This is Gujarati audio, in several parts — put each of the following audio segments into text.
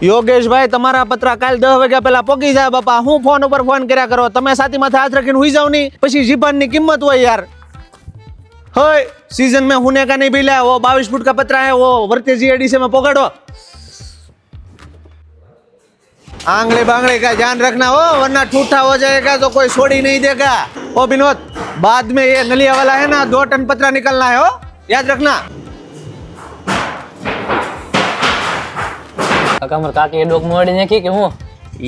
યોગેશભાઈ તમારા પત્રા કાલ 10 વાગ્યા પહેલા પોગી જાય બાપા. હું ફોન ઉપર ફોન કર્યા કરો, તમે સાથી માથે હાથ રાખીને હુઈ જાવ નહીં, પછી જીભાનની કિંમત હોય યાર. होय सीजन में होने का नहीं बिला, वो 22 फुट का पत्रा है, वो वर्तेजी एडिशन में पकड़ो. आंगले बांगले का ध्यान रखना हो, वरना ठूठा हो जाएगा तो कोई छोड़ ही नहीं देगा. ओ विनोद, बाद में ये नलिया वाला है ना 2 टन पत्रा निकलना है, हो याद रखना. કાકા કાકી ડોક મોડી નાખી કે હું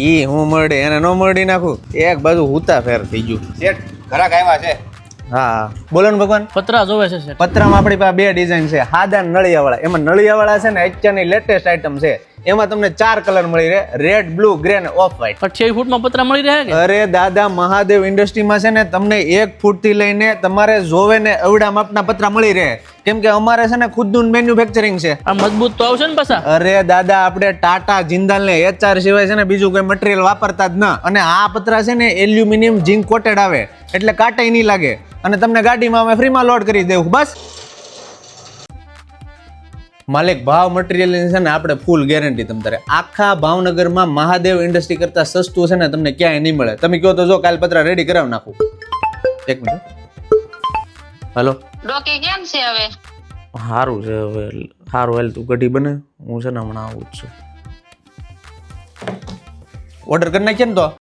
ઈ હું મરડે એને નો મરડી નાખું, એક બાજુ હુતા ફેર થઈ ગયું. શેઠ ઘરાક આવ્યા છે. હા બોલો ને ભગવાન. પતરા જોવે છે શેઠ. પતરામાં આપણી પાસે 2 ડિઝાઇન છે, હાદા નળિયાવાળા. એમાં નળિયાવાળા છે ને અત્યારની લેટેસ્ટ આઈટમ છે. એમાં તમને 4 કલર મળી રહે, રેડ, બ્લુ, ગ્રે અને ઓફ વ્હાઈટ. 28 ફૂટમાં પતરા મળી રહે કે? અરે દાદા, મહાદેવ ઇન્ડસ્ટ્રીમાં છે ને તમને 1 ફૂટ થી લઈને તમારે જોવે ને એવડા માપના પતરા મળી રહે, કેમ કે અમારે છે ને ખુદનું મેન્યુફેક્ચરિંગ છે. આ મજબૂત તો આવશે ને પાછા? અરે દાદા, આપણે ટાટા, જિંદાલ ને HR સિવાય છે ને બીજું કોઈ મટીરિયલ વાપરતા જ ન. અને આ પતરા છે ને એલ્યુમિનિયમ ઝિંક કોટેડ આવે, એટલે કાંટાઈ નહીં લાગે. અને તમને ગાડીમાં અમે ફ્રીમાં લોડ કરી દેવું બસ. માલિક, ભાવ મટીરિયલ છે ને આપણે ફૂલ ગેરંટી. તમ તારે આખા ભાવનગરમાં મહાદેવ ઇન્ડસ્ટ્રી કરતા સસ્તું છે ને તમને ક્યાંય નહીં મળે. તમે કહો તો જો કાલ પતરા રેડી કરાવી નાખું. 1 મિનિટ. હેલો, ડોકી કેમ છે હવે? સારું છે હવે, સારું હાલ તું કઢી બને, હું છે ને હમણાં આવું જ છું. ઓર્ડર કરી નાખીએ ને તો